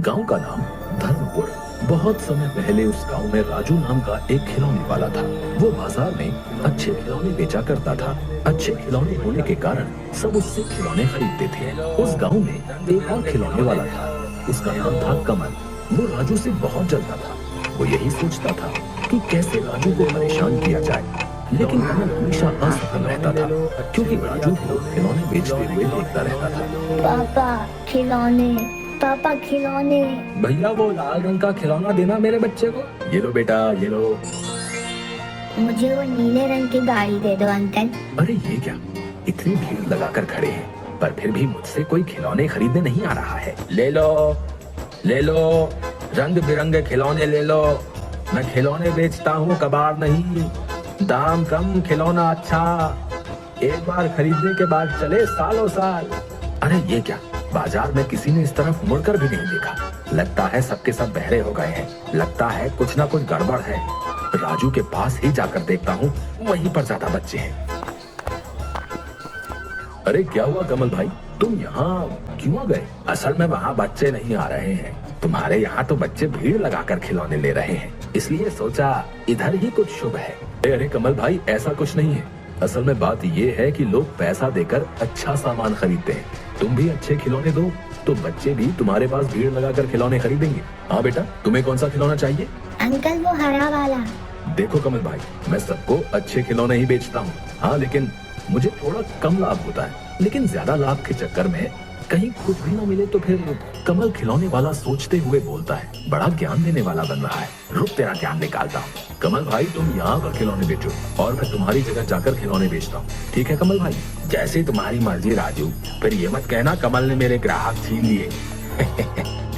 गांव का नाम धर्मपुर। बहुत समय पहले उस गांव में राजू नाम का एक खिलौने वाला था। वो बाजार में अच्छे खिलौने बेचा करता था। अच्छे खिलौने होने के कारण सब उससे खिलौने खरीदते थे। उस गांव में एक और खिलौने वाला था। उसका नाम था कमल। वो राजू से बहुत जलता था। वो यही सोचता था कि कैसे राजू को परेशान किया जाए, लेकिन कमल हमेशा असफल रहता था क्योंकि राजू को खिलौने बेचते हुए देखता रहता था। पापा खिलौने, पापा खिलौने। भैया वो लाल रंग का खिलौना देना मेरे बच्चे को। ये लो बेटा, ये लो। मुझे वो नीले रंग की गाड़ी दे दो अंकल। अरे ये क्या, इतनी भीड़ लगाकर खड़े हैं पर फिर भी मुझसे कोई खिलौने खरीदने नहीं आ रहा है। ले लो, ले लो, रंग बिरंगे खिलौने ले लो। मैं खिलौने बेचता हूँ, कबाड़ नहीं। दाम कम, खिलौना अच्छा। एक बार खरीदने के बाद चले सालों साल। अरे ये क्या, बाजार में किसी ने इस तरफ मुड़कर भी नहीं देखा। लगता है सबके सब बहरे हो गए हैं। लगता है कुछ ना कुछ गड़बड़ है। राजू के पास ही जाकर देखता हूँ, वहीं पर ज्यादा बच्चे हैं। अरे क्या हुआ कमल भाई, तुम यहाँ क्यों आ गए? असल में वहाँ बच्चे नहीं आ रहे हैं। तुम्हारे यहाँ तो बच्चे भीड़ लगाकर खिलौने ले रहे हैं, इसलिए सोचा इधर ही कुछ शुभ है। अरे कमल भाई, ऐसा कुछ नहीं है। असल में बात ये है कि लोग पैसा देकर अच्छा सामान खरीदते हैं। तुम भी अच्छे खिलौने दो तो बच्चे भी तुम्हारे पास भीड़ लगाकर खिलौने खरीदेंगे। हाँ बेटा, तुम्हें कौन सा खिलौना चाहिए? अंकल वो हरा वाला। देखो कमल भाई, मैं सबको अच्छे खिलौने ही बेचता हूँ। हाँ, लेकिन मुझे थोड़ा कम लाभ होता है। लेकिन ज्यादा लाभ के चक्कर में कहीं कुछ भी ना मिले तो फिर कमल खिलौने वाला सोचते हुए बोलता है, बड़ा ज्ञान देने वाला बन रहा है। रुक, तेरा ज्ञान निकालता हूँ। कमल भाई, तुम यहाँ पर खिलौने बेचो और मैं तुम्हारी जगह जाकर खिलौने बेचता हूँ। ठीक है कमल भाई? जैसे तुम्हारी मर्जी राजू। फिर ये मत कहना कमल ने मेरे ग्राहक छीन लिए।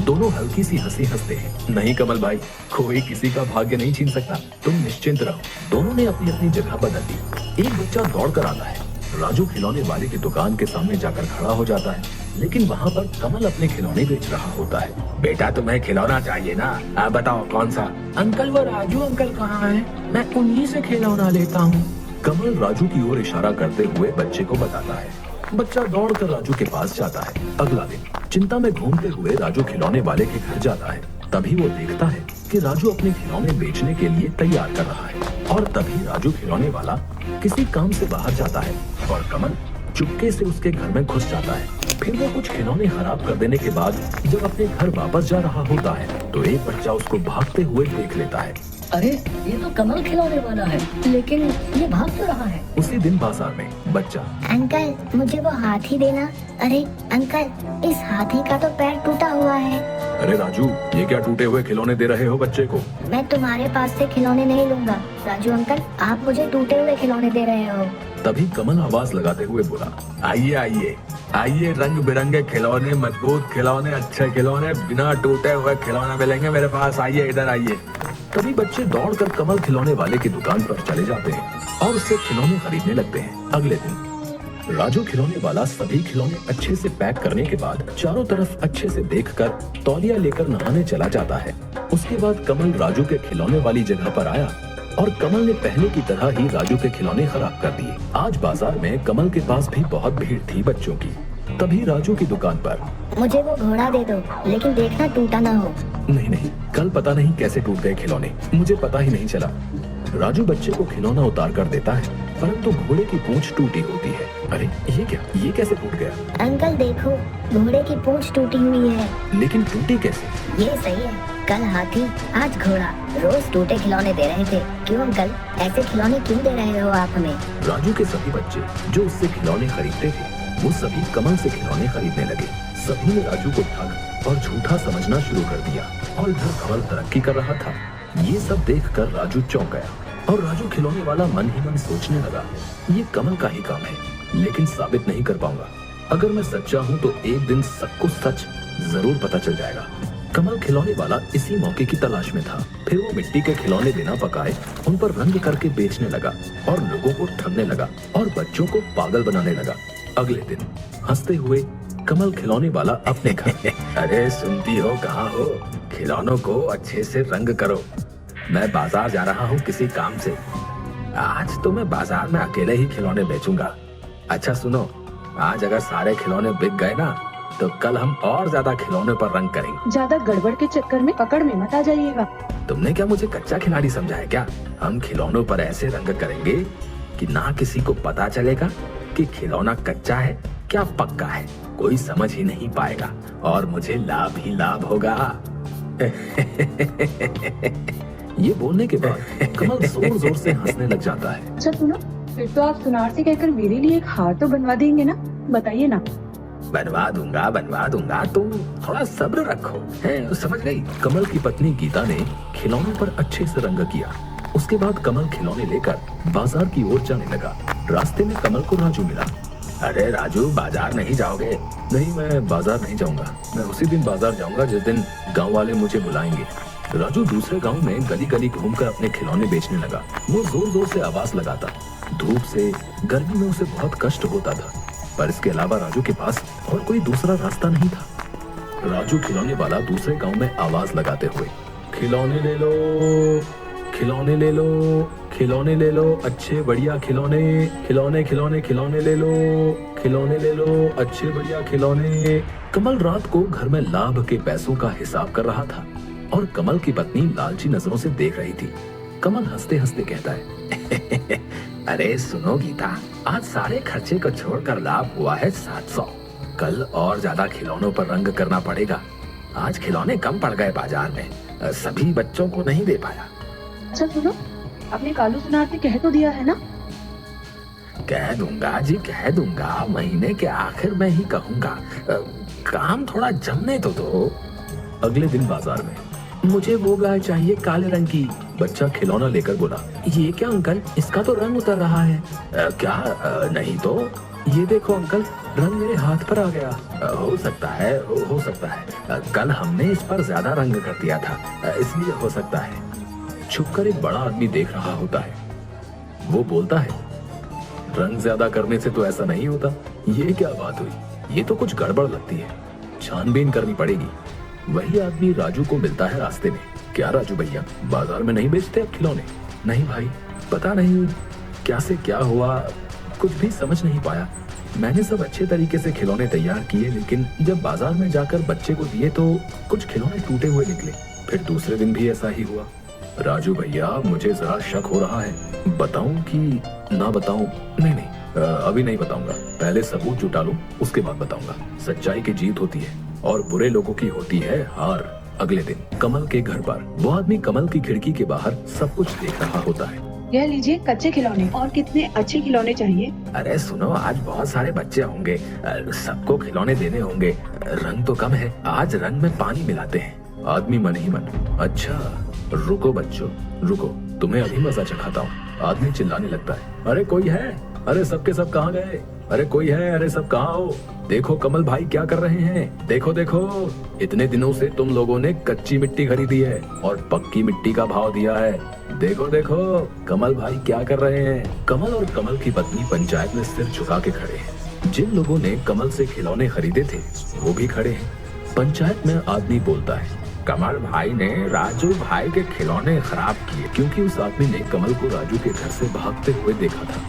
दोनों हल्की सी हंसी हंसते हैं। नहीं कमल भाई, कोई किसी का भाग्य नहीं छीन सकता, तुम निश्चिंत रहो। दोनों ने अपनी अपनी जगह बदल दी। एक बच्चा दौड़ कर आता है। राजू खिलौने वाले की दुकान के सामने जाकर खड़ा हो जाता है, लेकिन वहाँ पर कमल अपने खिलौने बेच रहा होता है। बेटा, तुम्हें खिलौना चाहिए ना? आप बताओ कौन सा? अंकल वो राजू अंकल कहाँ है? मैं उन्हीं से खिलौना लेता हूँ। कमल राजू की ओर इशारा करते हुए बच्चे को बताता है। बच्चा दौड़कर राजू के पास जाता है। अगला दिन चिंता में घूमते हुए राजू खिलौने वाले के घर जाता है। तभी वो देखता है कि राजू अपने खिलौने बेचने के लिए तैयार कर रहा है और तभी राजू खिलौने वाला किसी काम से बाहर जाता है और कमल चुपके से उसके घर में घुस जाता है। फिर वो कुछ खिलौने खराब कर देने के बाद जब अपने घर वापस जा रहा होता है तो एक बच्चा उसको भागते हुए देख लेता है। अरे ये तो कमल खिलौने वाला है, लेकिन ये भाग क्यों रहा है? उसी दिन बाजार में बच्चा, अंकल मुझे वो हाथी देना। अरे अंकल, इस हाथी का तो पैर टूटा हुआ है। अरे राजू, ये क्या टूटे हुए खिलौने दे रहे हो बच्चे को? मैं तुम्हारे पास से खिलौने नहीं लूंगा। राजू अंकल, आप मुझे टूटे हुए खिलौने दे रहे हो। तभी कमल आवाज लगाते हुए बोला, आइए आइए आइए, रंग बिरंगे खिलौने, मजबूत खिलौने, अच्छे खिलौने, बिना टूटे हुए खिलौने मिलेंगे मेरे पास। आइए, इधर आइए। तभी बच्चे दौड़कर कमल खिलौने वाले की दुकान पर चले जाते हैं और उससे खिलौने खरीदने लगते हैं। अगले दिन राजू खिलौने वाला सभी खिलौने अच्छे से पैक करने के बाद चारों तरफ अच्छे से देखकर तौलिया लेकर नहाने चला जाता है। उसके बाद कमल राजू के खिलौने वाली जगह पर आया और कमल ने पहले की तरह ही राजू के खिलौने खराब कर दिए। आज बाजार में कमल के पास भी बहुत भीड़ थी बच्चों की। तभी राजू की दुकान पर, मुझे वो घोड़ा दे दो, लेकिन देखना टूटा ना हो। नहीं नहीं, कल पता नहीं कैसे टूट गए खिलौने, मुझे पता ही नहीं चला। राजू बच्चे को खिलौना उतार कर देता है, परंतु घोड़े की पूंछ टूटी होती है। अरे ये क्या, ये कैसे टूट गया? अंकल देखो, घोड़े की पूंछ टूटी हुई है। लेकिन टूटी कैसे? ये सही है, कल हाथी आज घोड़ा, रोज टूटे खिलौने दे रहे थे। क्यों अंकल, ऐसे खिलौने क्यों दे रहे हो आप हमें? राजू के सभी बच्चे जो उससे खिलौने खरीदते थे वो सभी कमल से खिलौने खरीदने लगे। सभी ने राजू को ठग और झूठा समझना शुरू कर दिया और इधर कमल तरक्की कर रहा था। ये सब देखकर राजू चौंक गया और राजू खिलौने वाला मन ही मन सोचने लगा, ये कमल का ही काम है, लेकिन साबित नहीं कर पाऊंगा। अगर मैं सच्चा हूँ तो एक दिन सबको सच जरूर पता चल जाएगा। कमल खिलौने वाला इसी मौके की तलाश में था। फिर वो मिट्टी के खिलौने बिना पकाए उन पर रंग करके बेचने लगा और लोगों को ठगने लगा और बच्चों को पागल बनाने लगा। अगले दिन हंसते हुए कमल खिलौने वाला अपने घर अरे सुनती हो, कहाँ हो? खिलौनों को अच्छे से रंग करो, मैं बाजार जा रहा हूँ किसी काम से। आज तो मैं बाजार में अकेले ही खिलौने बेचूंगा। अच्छा सुनो, आज अगर सारे खिलौने बिक गए ना तो कल हम और ज्यादा खिलौनों पर रंग करेंगे। ज्यादा गड़बड़ के चक्कर में पकड़ में मत आ जाइएगा। तुमने क्या मुझे कच्चा खिलाड़ी समझा है क्या? हम खिलौनों पर ऐसे रंग करेंगे कि ना किसी को पता चलेगा कि खिलौना कच्चा है क्या पक्का है। कोई समझ ही नहीं पाएगा और मुझे लाभ ही लाभ होगा। ये बोलने के बाद कमल जोर जोर से हंसने लग जाता है। अच्छा सुनो, फिर तो आप सुनार से कहकर मेरे लिए एक हार तो बनवा देंगे ना? बताइए ना। बनवा दूंगा, तुम थोड़ा सब्र रखो। है, समझ गई। कमल की पत्नी गीता ने खिलौनों पर अच्छे से रंग किया। उसके बाद कमल खिलौने लेकर बाजार की ओर जाने लगा। रास्ते में कमल को राजू मिला। अरे राजू, बाजार नहीं जाओगे? नहीं, मैं बाजार नहीं जाऊंगा। मैं उसी दिन बाजार जाऊंगा जिस दिन गांव वाले मुझे बुलाएंगे। राजू दूसरे गांव में गली गली घूमकर अपने खिलौने बेचने लगा। वो जोर जोर से आवाज लगाता। धूप से, गर्मी में उसे बहुत कष्ट होता था, पर इसके अलावा राजू के पास और कोई दूसरा रास्ता नहीं था। राजू खिलौने वाला दूसरे गांव में आवाज लगाते हुए, खिलौने ले लो, खिलौने ले लो, खिलौने ले लो, अच्छे बढ़िया खिलौने, खिलौने खिलौने खिलौने ले लो, खिलौने ले लो, अच्छे बढ़िया खिलौने। कमल रात को घर में लाभ के पैसों का हिसाब कर रहा था और कमल की पत्नी लालची नजरों से देख रही थी। कमल हंसते हंसते कहता है, अरे सुनो गीता, आज सारे खर्चे को छोड़कर लाभ हुआ है 700। कल और ज्यादा खिलौनों पर रंग करना पड़ेगा। आज खिलौने कम पड़ गए बाजार में, सभी बच्चों को नहीं दे पाया। अच्छा सुनो, आपने कालू सुनार से कह तो दिया है ना? कह दूंगा जी, कह दूंगा। महीने के आखिर में ही कहूंगा। काम थोड़ा जमने तो दो। अगले दिन बाजार में, मुझे वो गाय चाहिए काले रंग की। बच्चा खिलौना लेकर बोला, ये क्या अंकल, इसका तो रंग उतर रहा है। क्या? नहीं तो। ये देखो अंकल, रंग मेरे हाथ पर आ गया। हो सकता है, हो सकता है। कल हमने इस पर ज्यादा रंग कर दिया था, इसलिए हो सकता है। छुपकर एक बड़ा आदमी देख रहा होता है। वो बोलता है, रंग ज्यादा करने से तो ऐसा नहीं होता। ये क्या बात हुई? ये तो कुछ गड़बड़ लगती है, छानबीन करनी पड़ेगी। वही आदमी राजू को मिलता है रास्ते में। क्या राजू भैया, बाजार में नहीं बेचते अब खिलौने? नहीं भाई, पता नहीं क्या से क्या हुआ, कुछ भी समझ नहीं पाया। मैंने सब अच्छे तरीके से खिलौने तैयार किए, लेकिन जब बाजार में जाकर बच्चे को दिए तो कुछ खिलौने टूटे हुए निकले। फिर दूसरे दिन भी ऐसा ही हुआ। राजू भैया, मुझे जरा शक हो रहा है, बताऊं कि ना बताऊं? नहीं नहीं, अभी नहीं बताऊंगा। पहले सबूत जुटा लूं, उसके बाद बताऊंगा। सच्चाई की जीत होती है और बुरे लोगों की होती है हार। अगले दिन कमल के घर पर वो आदमी कमल की खिड़की के बाहर सब कुछ देख रहा होता है। यह लीजिए कच्चे खिलौने। और कितने अच्छे खिलौने चाहिए? अरे सुनो, आज बहुत सारे बच्चे होंगे, सबको खिलौने देने होंगे। रंग तो कम है, आज रंग में पानी मिलाते हैं। आदमी मन ही मन, अच्छा रुको बच्चों, रुको, तुम्हें अभी मजा चखाता हूँ। आदमी चिल्लाने लगता है, अरे कोई है? अरे सबके सब कहाँ गए? अरे कोई है? अरे सब कहाँ हो? देखो कमल भाई क्या कर रहे हैं, देखो देखो। इतने दिनों से तुम लोगों ने कच्ची मिट्टी खरीदी है और पक्की मिट्टी का भाव दिया है। देखो देखो कमल भाई क्या कर रहे हैं। कमल और कमल की पत्नी पंचायत में सिर झुका के खड़े हैं। जिन लोगों ने कमल से खिलौने खरीदे थे वो भी खड़े हैं। पंचायत में आदमी बोलता है, कमल भाई ने राजू भाई के खिलौने खराब किए, क्योंकि उस आदमी ने कमल को राजू के घर से भागते हुए देखा था।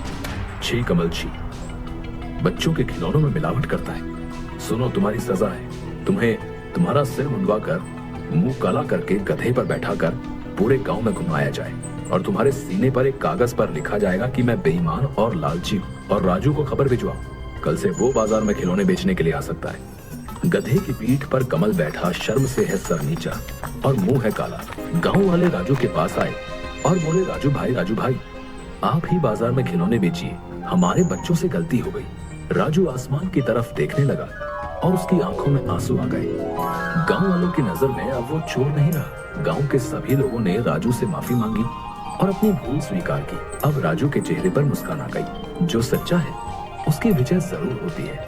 छी कमल छी, बच्चों के खिलौनों में मिलावट करता है। सुनो, तुम्हारी सजा है। तुम्हें तुम्हारा सिर मुंडवाकर, मुंह काला करके गधे पर बैठाकर पूरे गांव में घुमाया जाए और तुम्हारे सीने पर एक कागज पर लिखा जाएगा कि मैं बेईमान और लालची हूँ। और राजू को खबर भिजवाओ, कल से वो बाजार में खिलौने बेचने के लिए आ सकता है। गधे की पीठ पर कमल बैठा शर्म से है सर नीचा और मुंह है काला। गांव वाले राजू के पास आए और बोले, राजू भाई, आप ही बाजार में खिलौने बेचिए, हमारे बच्चों से गलती हो गई। राजू आसमान की तरफ देखने लगा और उसकी आंखों में आंसू आ गए। गांव वालों की नजर में अब वो चोर नहीं रहा। गांव के सभी लोगों ने राजू से माफी मांगी और अपनी भूल स्वीकार की। अब राजू के चेहरे पर मुस्कान आ गई। जो सच्चा है उसकी विजय जरूर होती है।